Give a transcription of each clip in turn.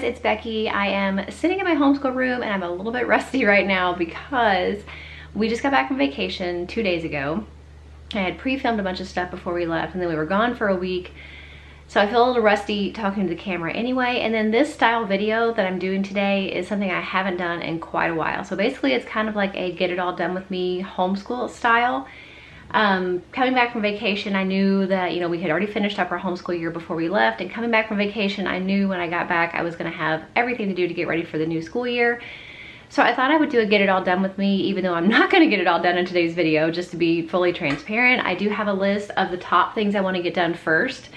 guys, it's Becky. I am sitting in my homeschool room and I'm a little bit rusty right now because we just got back from vacation 2 days ago. I had pre-filmed a bunch of stuff before we left and then we were gone for a week. So I feel a little rusty talking to the camera anyway. And then this style video that I'm doing today is something I haven't done in quite a while. So basically it's kind of like a get it all done with me homeschool style. Coming back from vacation, I knew that, you know, we had already finished up our homeschool year before we left, and coming back from vacation, I knew when I got back I was going to have everything to do to get ready for the new school year. So I thought I would do a get it all done with me, even though I'm not going to get it all done in today's video, just to be fully transparent. I do have a list of the top things I want to get done first.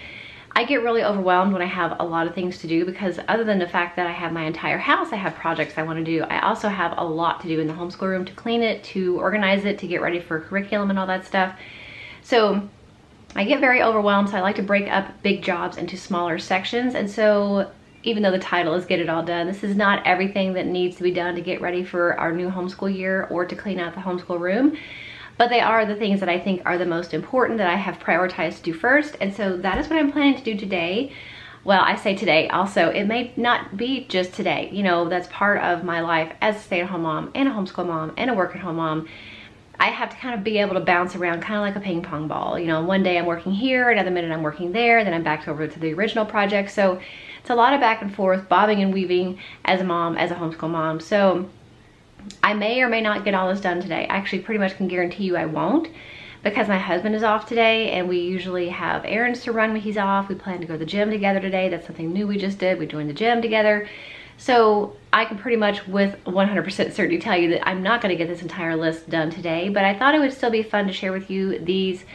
I get really overwhelmed when I have a lot of things to do because other than the fact that I have my entire house, I have projects I want to do, I also have a lot to do in the homeschool room, to clean it, to organize it, to get ready for curriculum and all that stuff. So I get very overwhelmed, so I like to break up big jobs into smaller sections. And so even though the title is Get It All Done, this is not everything that needs to be done to get ready for our new homeschool year or to clean out the homeschool room. But they are the things that I think are the most important that I have prioritized to do first. And so that is what I'm planning to do today. Well, I say today, also, it may not be just today. You know, that's part of my life as a stay-at-home mom and a homeschool mom and a work-at-home mom. I have to kind of be able to bounce around kind of like a ping pong ball. You know, one day I'm working here, another minute I'm working there, then I'm back over to the original project. So it's a lot of back and forth, bobbing and weaving as a mom, as a homeschool mom. So I may or may not get all this done today. I actually pretty much can guarantee you I won't, because my husband is off today and we usually have errands to run when he's off. We plan to go to the gym together today. That's something new we just did. We joined the gym together. So I can pretty much with 100% certainty tell you that I'm not going to get this entire list done today, but I thought it would still be fun to share with you these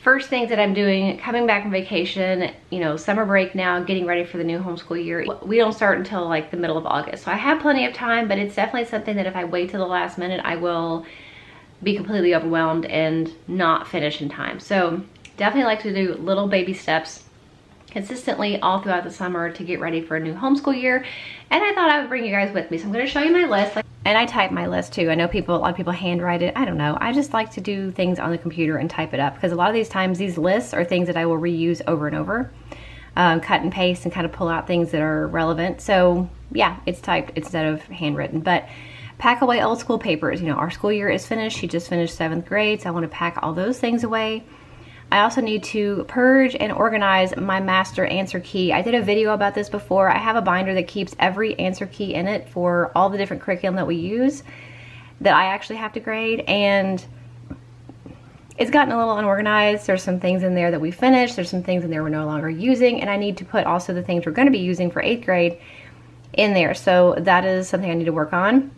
first things that I'm doing coming back from vacation, you know, summer break now, getting ready for the new homeschool year. We don't start until like the middle of August. So I have plenty of time, but it's definitely something that if I wait till the last minute, I will be completely overwhelmed and not finish in time. So definitely like to do little baby steps consistently all throughout the summer to get ready for a new homeschool year. And I thought I would bring you guys with me. So I'm going to show you my list. And I type my list too. I know a lot of people handwrite it. I don't know. I just like to do things on the computer and type it up because a lot of these times these lists are things that I will reuse over and over. Cut and paste and kind of pull out things that are relevant. So yeah, it's typed instead of handwritten. But pack away old school papers. You know, our school year is finished. She just finished 7th grade. So I want to pack all those things away. I also need to purge and organize my master answer key. I did a video about this before. I have a binder that keeps every answer key in it for all the different curriculum that we use that I actually have to grade, and it's gotten a little unorganized. There's some things in there that we finished. There's some things in there we're no longer using, and I need to put also the things we're going to be using for 8th grade in there. So that is something I need to work on.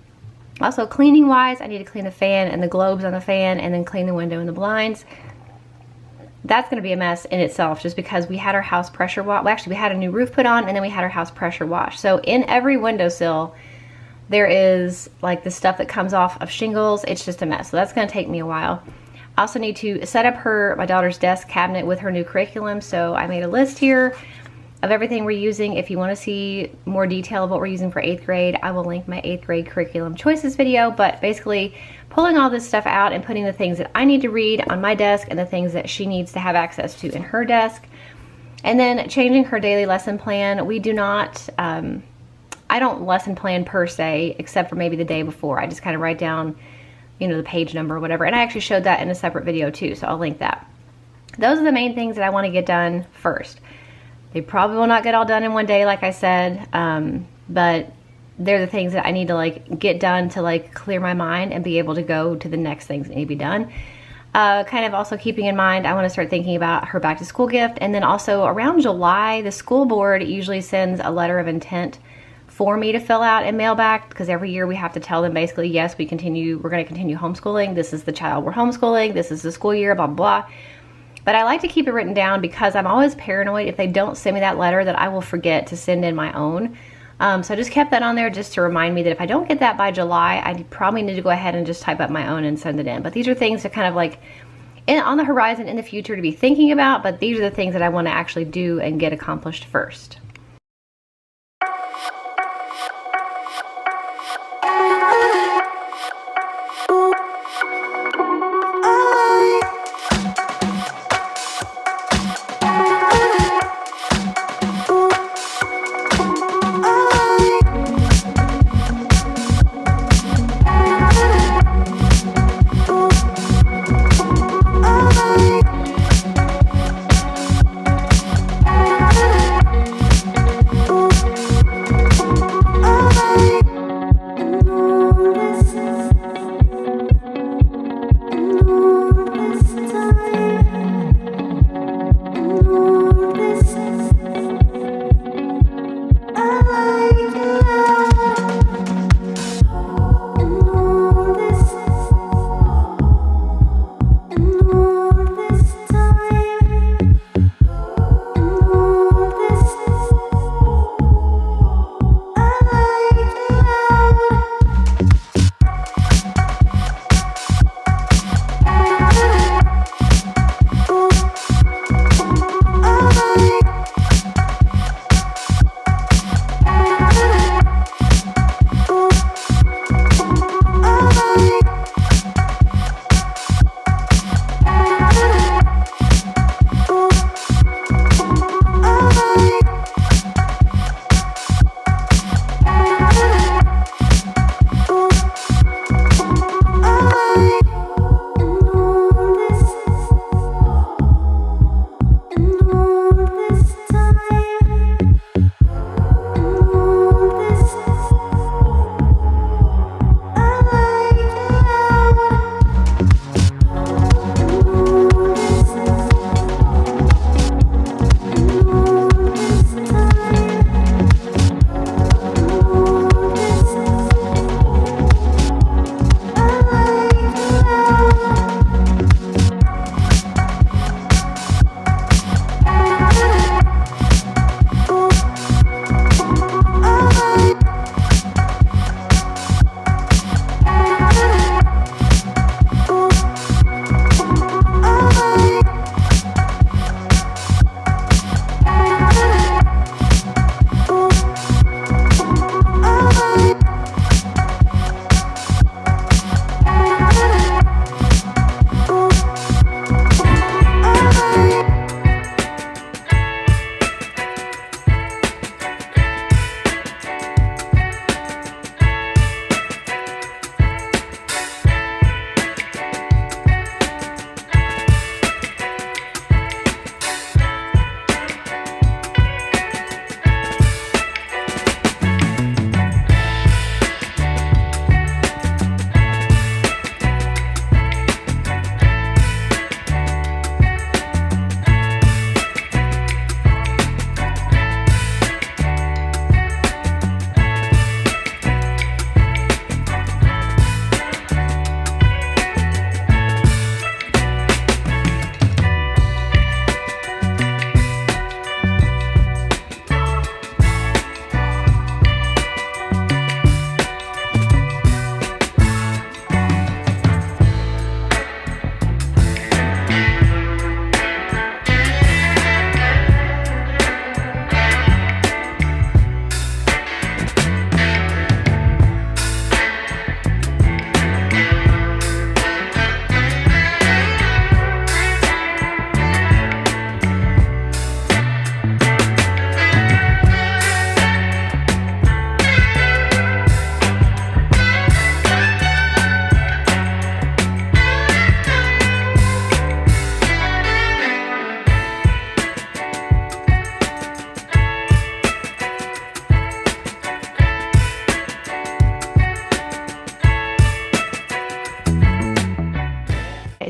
Also, cleaning wise, I need to clean the fan and the globes on the fan and then clean the window and the blinds. That's going to be a mess in itself just because we had our house pressure washed. Well, actually, we had a new roof put on and then we had our house pressure washed. So in every windowsill, there is like the stuff that comes off of shingles. It's just a mess. So that's going to take me a while. I also need to set up my daughter's desk cabinet with her new curriculum. So I made a list here of everything we're using. If you want to see more detail of what we're using for 8th grade, I will link my 8th grade curriculum choices video. But basically, pulling all this stuff out and putting the things that I need to read on my desk and the things that she needs to have access to in her desk. And then changing her daily lesson plan. We do not, I don't lesson plan per se, except for maybe the day before. I just kind of write down, you know, the page number or whatever. And I actually showed that in a separate video too, so I'll link that. Those are the main things that I want to get done first. They probably will not get all done in one day, like I said, but they're the things that I need to like get done to like clear my mind and be able to go to the next things that need to be done. Kind of also keeping in mind, I want to start thinking about her back to school gift. And then also around July, the school board usually sends a letter of intent for me to fill out and mail back, because every year we have to tell them basically, yes, we're going to continue homeschooling. This is the child we're homeschooling. This is the school year, blah, blah, blah. But I like to keep it written down because I'm always paranoid if they don't send me that letter that I will forget to send in my own. So I just kept that on there just to remind me that if I don't get that by July, I probably need to go ahead and just type up my own and send it in. But these are things that kind of like on the horizon in the future to be thinking about, but these are the things that I want to actually do and get accomplished first.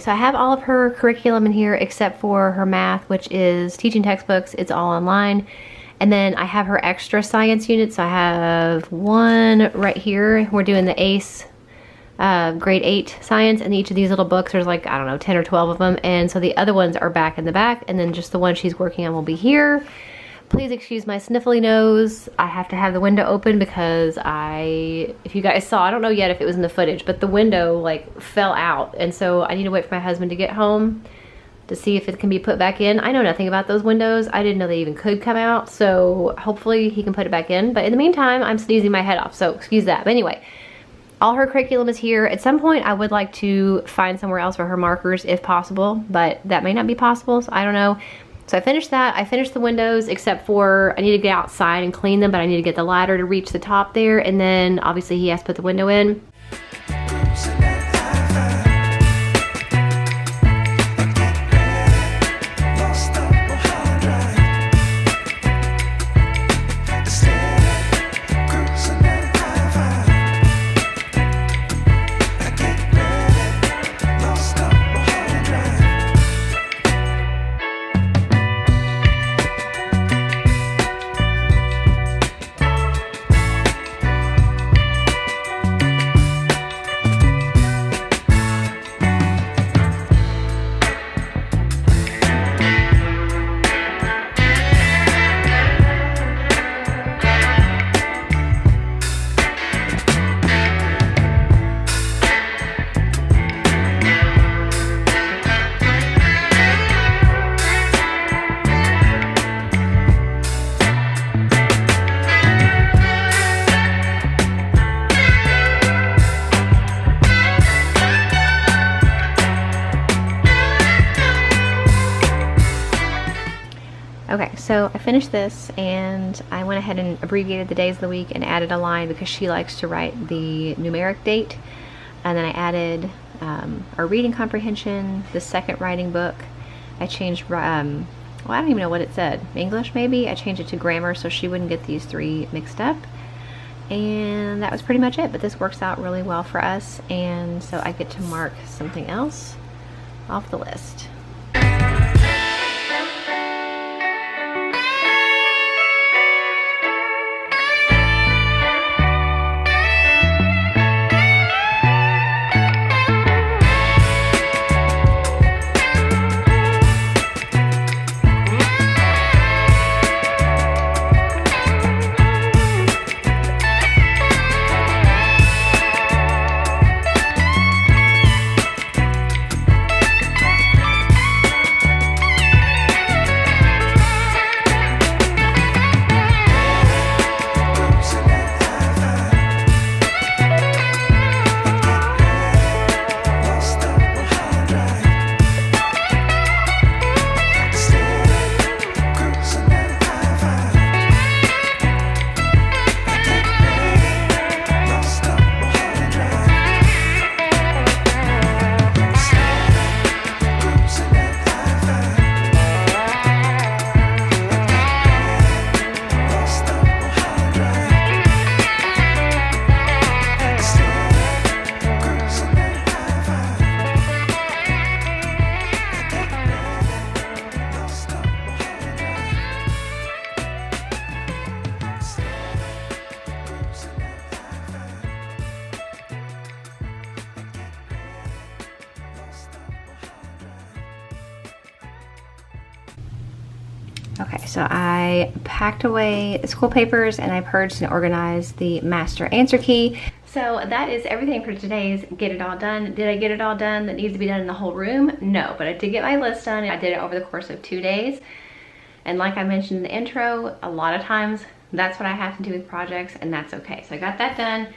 so I have all of her curriculum in here except for her math, which is teaching textbooks. It's all online. And then I have her extra science units. So I have one right here. We're doing the ACE grade 8 science, and each of these little books, there's like, I don't know, 10 or 12 of them. And so the other ones are back in the back, and then just the one she's working on will be here. Please excuse my sniffly nose. I have to have the window open because if you guys saw, I don't know yet if it was in the footage, but the window like fell out. And so I need to wait for my husband to get home to see if it can be put back in. I know nothing about those windows. I didn't know they even could come out. So hopefully he can put it back in. But in the meantime, I'm sneezing my head off. So excuse that. But anyway, all her curriculum is here. At some point, I would like to find somewhere else for her markers if possible, but that may not be possible. So I don't know. So I finished that. I finished the windows, except for I need to get outside and clean them, but I need to get the ladder to reach the top there. And then obviously he has to put the window in. Okay, so I finished this and I went ahead and abbreviated the days of the week and added a line because she likes to write the numeric date. And then I added our reading comprehension, the second writing book. I changed, well, I don't even know what it said. English maybe? I changed it to grammar so she wouldn't get these three mixed up. And that was pretty much it, but this works out really well for us. And so I get to mark something else off the list. Okay, so I packed away the school papers and I purged and organized the master answer key. So that is everything for today's Get It All Done. Did I get it all done that needs to be done in the whole room? No, but I did get my list done. I did it over the course of 2 days. And like I mentioned in the intro, a lot of times that's what I have to do with projects, and that's okay. So I got that done.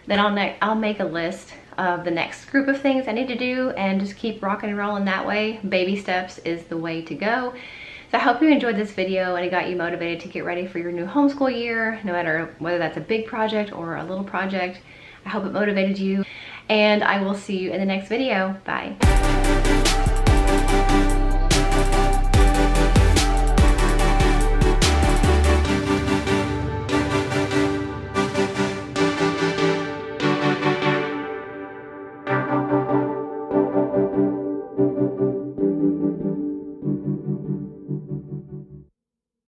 Then I'll make a list of the next group of things I need to do and just keep rocking and rolling that way. Baby steps is the way to go. So I hope you enjoyed this video and it got you motivated to get ready for your new homeschool year, no matter whether that's a big project or a little project. I hope it motivated you, and I will see you in the next video. Bye.